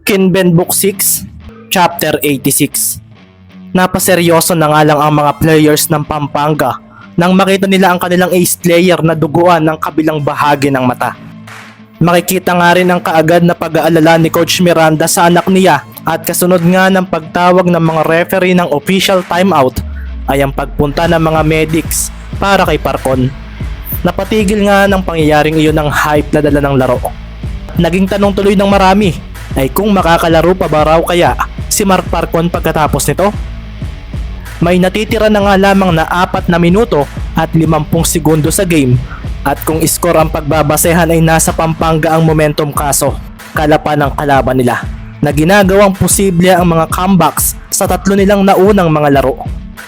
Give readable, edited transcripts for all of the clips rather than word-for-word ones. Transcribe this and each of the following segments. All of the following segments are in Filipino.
Kinben Book 6, Chapter 86. Napaseryoso na nga lang ang mga players ng Pampanga nang makita nila ang kanilang ace player na duguan ng kabilang bahagi ng mata. Makikita nga rin ang kaagad na pag-aalala ni Coach Miranda sa anak niya at kasunod nga ng pagtawag ng mga referee ng official timeout ay ang pagpunta ng mga medics para kay Parcon. Napatigil nga ng pangyayaring iyon ang hype na dala ng laro. Naging tanong tuloy ng marami ay kung makakalaro pa ba raw kaya si Mark Parcon pagkatapos nito? May natitira na nga lamang na 4 na minuto at 50 segundo sa game at kung score ang pagbabasehan ay nasa Pampanga ang momentum kaso kalapan ng kalaban nila na ginagawang posible ang mga comebacks sa 3 nilang naunang mga laro.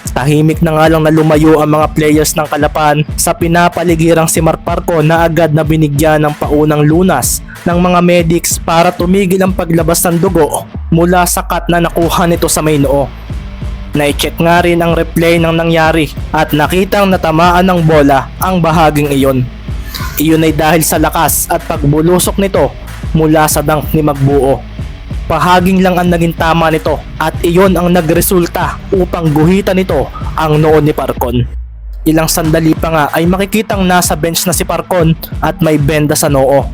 Tahimik na nga lang na lumayo ang mga players ng Kalapan sa pinapaligirang si Mark Parcon na agad na binigyan ng paunang lunas ng mga medics para tumigil ang paglabas ng dugo mula sa cut na nakuha nito sa may noo. Na-check nga rin ang replay ng nangyari at nakitang natamaan ng bola ang bahaging iyon. Iyon ay dahil sa lakas at pagbulusok nito mula sa dunk ni Magbuo. Pahaging lang ang naging tama nito at iyon ang nagresulta upang guhitan nito ang noo ni Parcon. Ilang sandali pa nga ay makikitang nasa bench na si Parcon at may benda sa noo.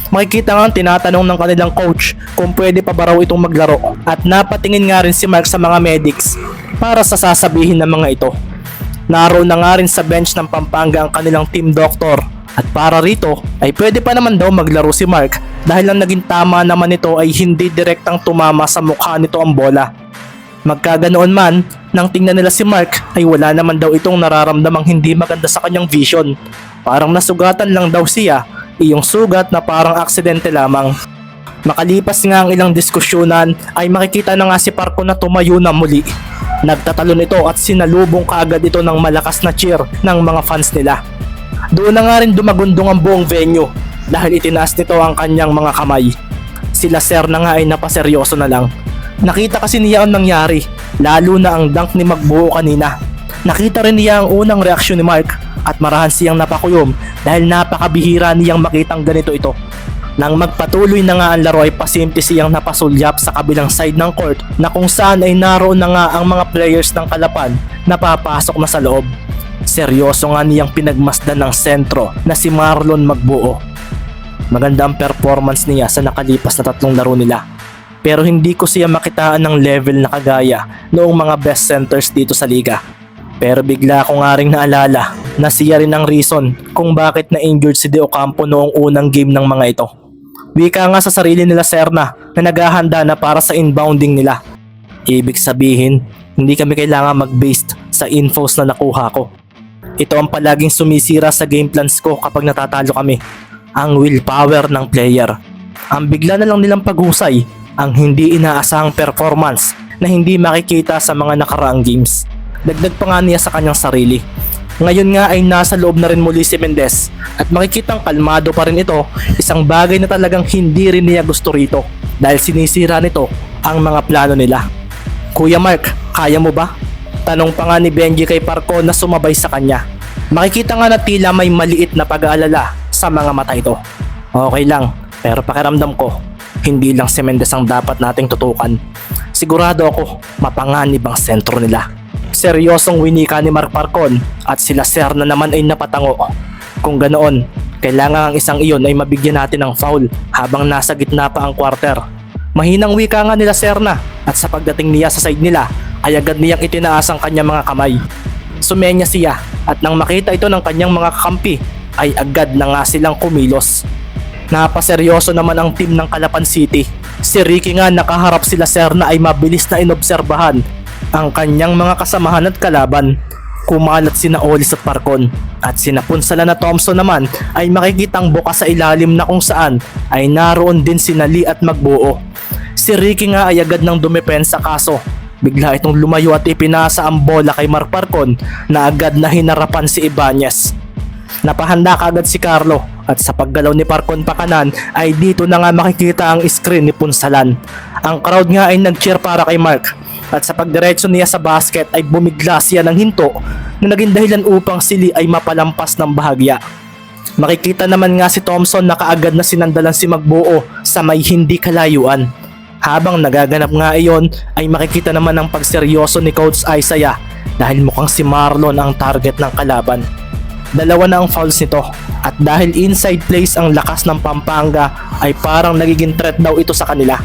Makikita nga tinatanong ng kanilang coach kung pwede pa ba raw itong maglaro at napatingin nga rin si Mark sa mga medics para sa sasabihin ng mga ito. Naroon na nga rin sa bench ng Pampanga ang kanilang team doctor at para rito ay pwede pa naman daw maglaro si Mark dahil ang naging tama naman nito ay hindi direktang tumama sa mukha nito ang bola. Magkaganoon man, nang tingnan nila si Mark ay wala naman daw itong nararamdamang hindi maganda sa kanyang vision. Parang nasugatan lang daw siya, iyong sugat na parang aksidente lamang. Makalipas nga ang ilang diskusyonan ay makikita na nga si Parcon na tumayo na muli. Nagtatalon ito at sinalubong kaagad ito ng malakas na cheer ng mga fans nila. Doon na nga rin dumagundong ang buong venue dahil itinaas nito ang kanyang mga kamay. Sila Sir na nga ay napaseryoso na lang. Nakita kasi niya ang nangyari, lalo na ang dunk ni Magbuo kanina. Nakita rin niya ang unang reaksyon ni Mark at marahan siyang napakuyom dahil napakabihira niyang makitang ganito ito. Nang magpatuloy na nga ang laro ay pasimple siyang napasulyap sa kabilang side ng court na kung saan ay naroon na nga ang mga players ng Kalapan na papasok na sa loob. Seryoso nga niyang pinagmasdan ng sentro na si Marlon Magbuo. Maganda ang performance niya sa nakalipas na 3 laro nila. Pero hindi ko siya makitaan ng level na kagaya noong mga best centers dito sa liga. Pero bigla ko nga ring naalala na siya rin ang reason kung bakit na-injured si De Ocampo noong unang game ng mga ito. Wika nga sa sarili nila Serna na naghahanda na para sa inbounding nila. Ibig sabihin, hindi kami kailangan mag-based sa infos na nakuha ko. Ito ang palaging sumisira sa game plans ko kapag natatalo kami. Ang willpower ng player. Ang bigla na lang nilang paghusay, ang hindi inaasahang performance na hindi makikita sa mga nakaraang games. Dagdag pa nga niya sa kanyang sarili. Ngayon nga ay nasa loob na rin muli si Mendez at makikitang kalmado pa rin ito, isang bagay na talagang hindi rin niya gusto rito dahil sinisira nito ang mga plano nila. Kuya Mark, kaya mo ba? Tanong pa nga ni Benji kay Parcon na sumabay sa kanya. Makikita nga na tila may maliit na pag-aalala sa mga mata ito. Okay lang, pero pakiramdam ko, hindi lang si Mendez ang dapat nating tutukan. Sigurado ako, mapanganib ang sentro nila. Seryosong winika ni Mark Parcon at sila Sir na naman ay napatango. Kung ganoon, kailangan ang isang iyon ay mabigyan natin ng foul habang nasa gitna pa ang quarter. Mahinang wika nga nila Serna at sa pagdating niya sa side nila ay agad niyang itinaas ang kanyang mga kamay. Sumenya siya at nang makita ito ng kanyang mga kakampi ay agad na nga silang kumilos. Napaseryoso naman ang team ng Kalapan City. Si Ricky nga nakaharap sila Serna ay mabilis na inobserbahan ang kanyang mga kasamahan at kalaban. Kumalat sina Olis at Parcon at sina Punsala na Thompson naman ay makikitang bukas sa ilalim na kung saan ay naroon din sina Lee at Magbuo. Si Ricky nga ay agad ng dumepensa kaso bigla itong lumayo at ipinasa ang bola kay Mark Parcon na agad na hinarapan si Ibanez. Napahanda kaagad si Carlo at sa paggalaw ni Parcon pa kanan ay dito na nga makikita ang screen ni Punsalan. Ang crowd nga ay nag-cheer para kay Mark at sa pagdiretso niya sa basket ay bumigla siya ng hinto na naging dahilan upang si Lee ay mapalampas ng bahagya. Makikita naman nga si Thompson na kaagad na sinandalan si Magbuo sa may hindi kalayuan. Habang nagaganap nga iyon ay makikita naman ang pagseryoso ni Coach Isaiah dahil mukhang si Marlon ang target ng kalaban. Dalawa na ang fouls nito at dahil inside plays ang lakas ng Pampanga ay parang nagiging threat daw ito sa kanila.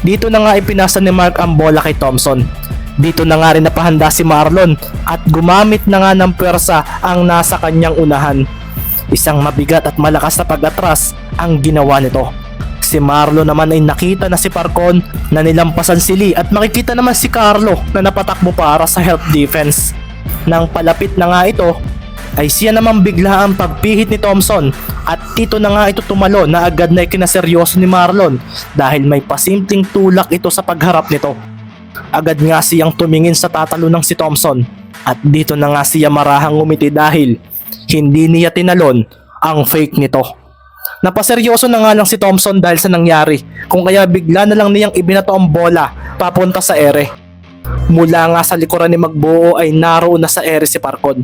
Dito na nga ipinasa ni Mark ang bola kay Thompson. Dito na nga rin napahanda si Marlon at gumamit na nga ng pwersa ang nasa kanyang unahan. Isang mabigat at malakas na pag-atras ang ginawa nito. Si Marlon naman ay nakita na si Parcon na nilampasan si Lee at makikita naman si Carlo na napatakbo para sa help defense. Nang palapit na nga ito ay siya naman bigla ang pagpihit ni Thompson at dito na nga ito tumalo na agad na ikinaseryoso ni Marlon dahil may pasimpleng tulak ito sa pagharap nito. Agad nga siyang tumingin sa tatalo ng si Thompson at dito na nga siya marahang ngumiti dahil hindi niya tinalon ang fake nito. Napaseryoso na nga lang si Thompson dahil sa nangyari kung kaya bigla na lang niyang ibinato ang bola papunta sa ere. Mula nga sa likuran ni Magbuo ay naroon na sa ere si Parcon.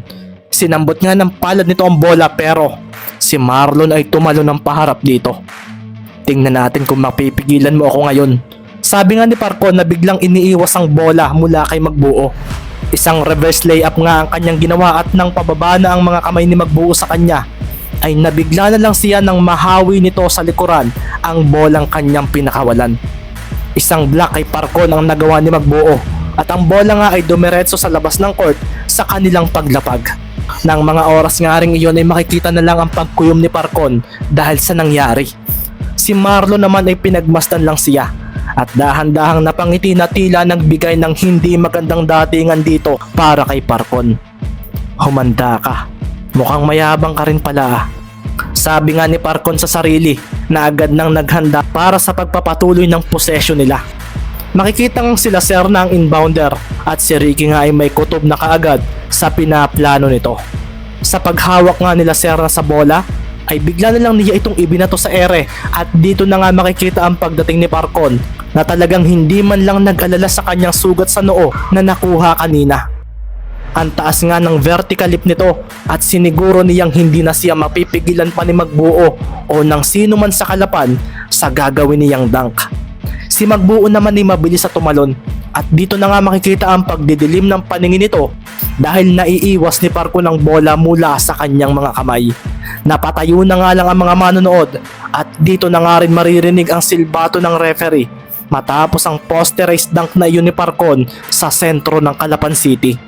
Sinambot nga ng palad nito ang bola pero si Marlon ay tumalo ng paharap dito. Tingnan natin kung mapipigilan mo ako ngayon. Sabi nga ni Parcon na biglang iniiwas ang bola mula kay Magbuo. Isang reverse layup nga ang kanyang ginawa at nang pababa na ang mga kamay ni Magbuo sa kanya ay nabigla na lang siya nang mahawi nito sa likuran ang bolang kanyang pinakawalan. Isang block kay Parcon ang nagawa ni Magbuo at ang bola nga ay dumiretso sa labas ng court sa kanilang paglapag. Nang mga oras nga rin iyon ay makikita na lang ang pagkuyom ni Parcon dahil sa nangyari. Si Marlon naman ay pinagmasdan lang siya at dahan-dahang napangiti na tila nagbigay ng hindi magandang datingan dito para kay Parcon. Humanda ka. Mukhang mayabang ka rin pala. Sabi nga ni Parcon sa sarili na agad nang naghanda para sa pagpapatuloy ng possession nila. Makikitang sila Serna ang inbounder at si Ricky nga ay may kutob na kaagad sa pinaplano nito. Sa paghawak nga nila Serna sa bola ay bigla na lang niya itong ibinato sa ere at dito na nga makikita ang pagdating ni Parcon na talagang hindi man lang nag-alala sa kanyang sugat sa noo na nakuha kanina. Ang taas nga ng vertical leap nito at siniguro niyang hindi na siya mapipigilan pa ni Magbuo o ng sino man sa kalapan sa gagawin niyang dunk. Si Magbuo naman ay mabilis sa tumalon at dito na nga makikita ang pagdidilim ng paningin nito dahil naiiwas ni Parcon ang bola mula sa kanyang mga kamay. Napatayo na nga lang ang mga manonood at dito na nga rin maririnig ang silbato ng referee matapos ang posterized dunk na iyon ni Parcon sa sentro ng Calapan City.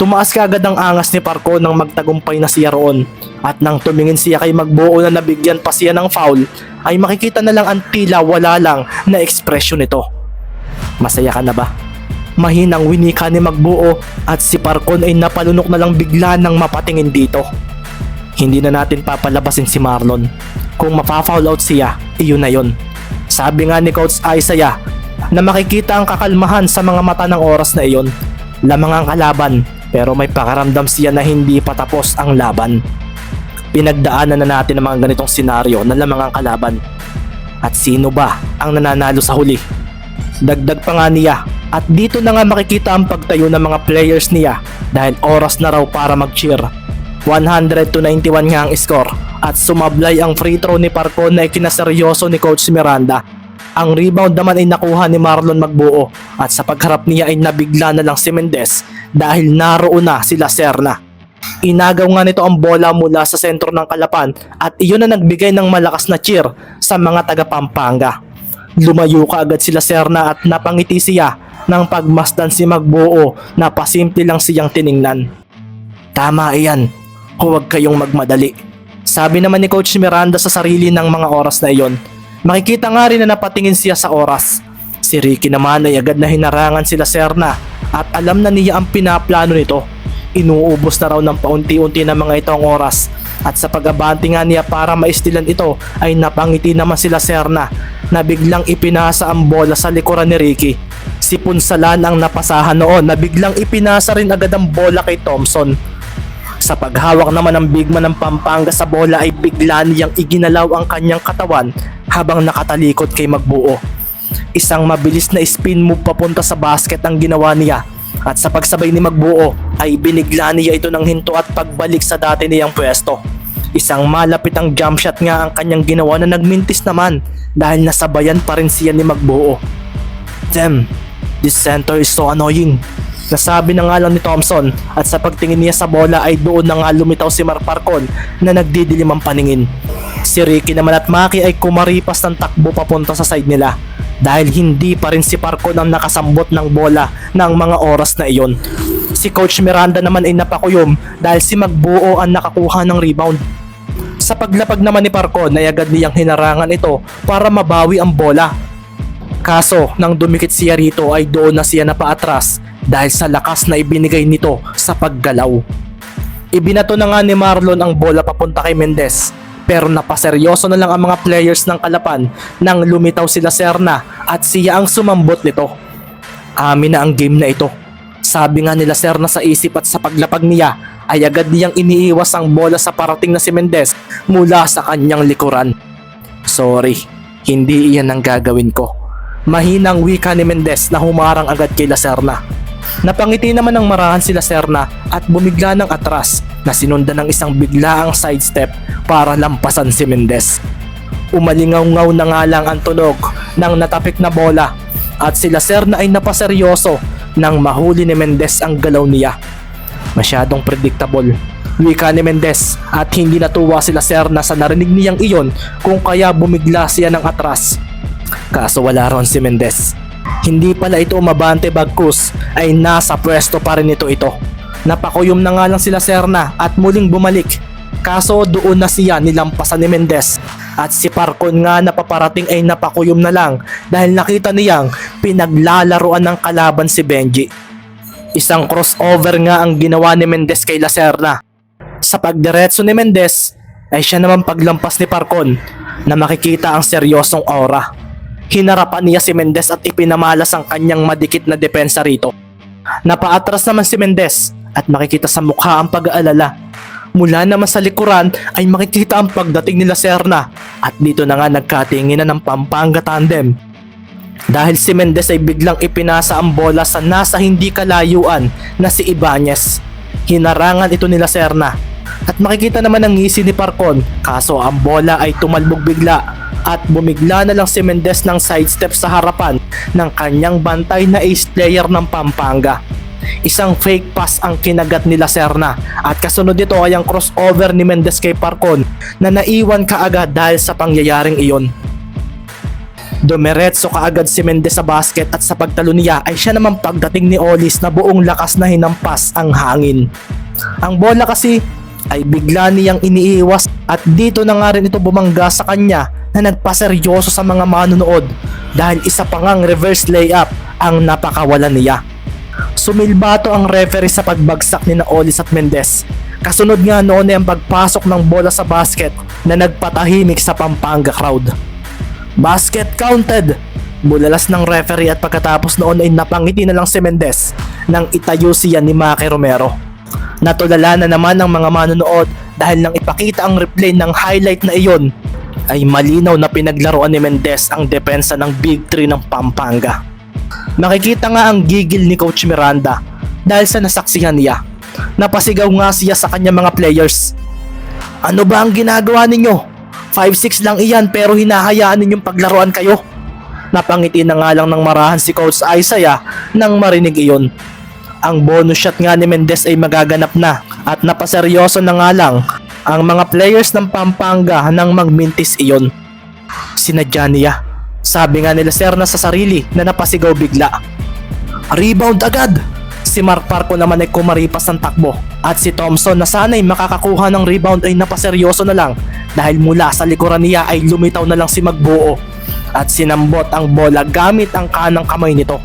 Tumaas kaagad ang angas ni Parcon nang magtagumpay na siya roon at nang tumingin siya kay Magbuo na nabigyan pa siya ng foul ay makikita na lang ang tila wala lang na ekspresyon nito. Masaya ka na ba? Mahinang winika ni Magbuo at si Parcon ay napalunok na lang bigla nang mapatingin dito. Hindi na natin papalabasin si Marlon. Kung mapafoul out siya, iyon na yon. Sabi nga ni Coach Isaiah na makikita ang kakalmahan sa mga mata ng oras na iyon. Lamang ang kalaban pero may pakaramdam siya na hindi pa tapos ang laban. Pinagdaanan na natin ang mga ganitong senaryo na lamang ang kalaban. At sino ba ang nananalo sa huli? Dagdag pa nga niya at dito na nga makikita ang pagtayo ng mga players niya dahil oras na raw para mag-cheer. 100-91 nga ang score at sumablay ang free throw ni Parcon na ikinaseryoso ni Coach Miranda. Ang rebound naman ay nakuha ni Marlon Magbuo at sa pagharap niya ay nabigla na lang si Mendez dahil naroon na sila Serna. Inagaw nga nito ang bola mula sa sentro ng Calapan at iyon na nagbigay ng malakas na cheer sa mga taga Pampanga. Lumayo kaagad sila Serna at napangiti siya nang pagmasdan si Magbuo na pasimple lang siyang tiningnan. Tama iyan, huwag kayong magmadali. Sabi naman ni Coach Miranda sa sarili ng mga oras na iyon. Makikita nga rin na napatingin siya sa oras. Si Ricky naman ay agad na hinarangan sila Serna at alam na niya ang pinaplano nito. Inuubos na raw ng paunti-unti na mga ito ang oras at sa pag-abante nga niya para maistilan ito ay napangiti naman sila Serna na biglang ipinasa ang bola sa likuran ni Ricky. Si Punsalan ang napasahan noon na biglang ipinasa rin agad ang bola kay Thompson. Sa paghawak naman ng big man ng Pampanga sa bola ay bigla niyang iginalaw ang kanyang katawan habang nakatalikod kay Magbuo. Isang mabilis na spin move papunta sa basket ang ginawa niya at sa pagsabay ni Magbuo ay binigla niya ito ng hinto at pagbalik sa dati niyang pwesto. Isang malapit ang jump shot nga ang kanyang ginawa na nagmintis naman dahil nasabayan pa rin siya ni Magbuo. Damn, this center is so annoying. Nasabi na nga lang ni Thompson at sa pagtingin niya sa bola ay doon na nga lumitaw si Mark Parcon na nagdidilim ang paningin. Si Ricky naman at Maki ay kumaripas ng takbo papunta sa side nila dahil hindi pa rin si Parcon ang nakasambot ng bola ng mga oras na iyon. Si Coach Miranda naman ay napakuyom dahil si Magbuo ang nakakuha ng rebound. Sa paglapag naman ni Parcon ay agad niyang hinarangan ito para mabawi ang bola. Kaso nang dumikit siya rito ay doon na siya napaatras dahil sa lakas na ibinigay nito sa paggalaw. Ibinato na nga ni Marlon ang bola papunta kay Mendez pero napaseryoso na lang ang mga players ng Kalapan nang lumitaw sila Serna at siya ang sumambot nito. Amin na ang game na ito. Sabi nga nila Serna sa isip at sa paglapag niya ay agad niyang iniiwas ang bola sa parating na si Mendez mula sa kanyang likuran. Sorry, hindi iyan ang gagawin ko. Mahinang wika ni Mendez na humarang agad kay Lacerna. Napangiti naman ng marahan si Lacerna at bumigla ng atras na sinundan ng isang biglaang sidestep para lampasan si Mendez. Umalingaw-ngaw na nga lang ang tunog ng natapik na bola at si Lacerna ay napaseryoso nang mahuli ni Mendez ang galaw niya. Masyadong predictable, wika ni Mendez at hindi natuwa si Lacerna sa narinig niyang iyon kung kaya bumigla siya ng atras. Kaso wala ron si Mendez. Hindi pala ito umabante bagkus ay nasa pwesto pa rin ito. Napakuyom na nga lang sila Serna at muling bumalik. Kaso doon na siya nilampasan ni Mendez. At si Parcon nga na paparating ay napakuyom na lang dahil nakita niyang pinaglalaruan ng kalaban si Benji. Isang crossover nga ang ginawa ni Mendez kay Lacerna. Sa pagdiretso ni Mendez ay siya naman paglampas ni Parcon na makikita ang seryosong aura. Hinarapan niya si Mendez at ipinamalas ang kanyang madikit na depensa rito. Napaatras naman si Mendez at makikita sa mukha ang pag-aalala. Mula naman sa likuran ay makikita ang pagdating nila Serna at dito na nga nagkatinginan ng Pampanga tandem. Dahil si Mendez ay biglang ipinasa ang bola sa nasa hindi kalayuan na si Ibanez. Hinarangan ito nila Serna at makikita naman ang ngisi ni Parcon kaso ang bola ay tumalbog bigla. At bumigla na lang si Mendez ng sidestep sa harapan ng kanyang bantay na ace player ng Pampanga. Isang fake pass ang kinagat nila Serna at kasunod nito ay ang crossover ni Mendez kay Parcon na naiwan kaagad dahil sa pangyayaring iyon. Dumiretso kaagad si Mendez sa basket at sa pagtalo niya ay siya naman pagdating ni Olis na buong lakas na hinampas ang hangin. Ang bola kasi ay bigla niyang iniiwas at dito na nga rin ito bumangga sa kanya na nagpaseryoso sa mga manonood dahil isa pa ngang reverse layup ang napakawalan niya. Sumilbato ang referee sa pagbagsak ni Olis at Mendez. Kasunod nga noon ay ang pagpasok ng bola sa basket na nagpatahimik sa Pampanga crowd. Basket counted! Bulalas ng referee at pagkatapos noon ay napangiti na lang si Mendez nang itayo siya ni Maki Romero. Natulala na naman ng mga manonood dahil nang ipakita ang replay ng highlight na iyon ay malinaw na pinaglaruan ni Mendez ang depensa ng Big 3 ng Pampanga. Nakikita nga ang gigil ni Coach Miranda dahil sa nasaksihan niya. Napasigaw nga siya sa kanya mga players. Ano ba ang ginagawa ninyo? 5'6" lang iyan pero hinahayaan ninyong paglaruan kayo. Napangiti na nga lang ng marahan si Coach Isaiah nang marinig iyon. Ang bonus shot nga ni Mendez ay magaganap na at napaseryoso na nga lang ang mga players ng Pampanga nang magmintis iyon. Sinadya niya. Sabi nga nila Serna sa sarili na napasigaw bigla. Rebound agad! Si Mark Parcon naman ay kumaripas ng takbo at si Thompson na sana'y makakakuha ng rebound ay napaseryoso na lang dahil mula sa likuran niya ay lumitaw na lang si Magbuo at sinambot ang bola gamit ang kanang kamay nito.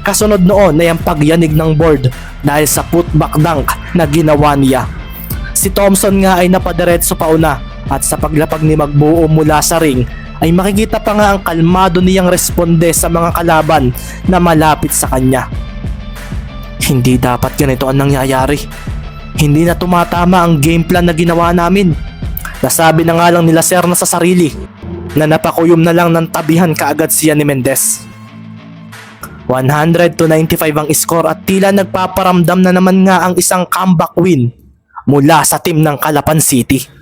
Kasunod noon ay ang pagyanig ng board dahil sa putback dunk na ginawa niya. Si Thompson nga ay napadiretso pauna at sa paglapag ni Magbuo mula sa ring ay makikita pa nga ang kalmado niyang responde sa mga kalaban na malapit sa kanya. Hindi dapat ganito ang nangyayari. Hindi na tumatama ang game plan na ginawa namin. Nasabi na nga lang nila Serna sa sarili na napakuyom na lang ng tabihan kaagad siya ni Mendez. 100-95 ang score at tila nagpaparamdam na naman nga ang isang comeback win mula sa team ng Calapan City.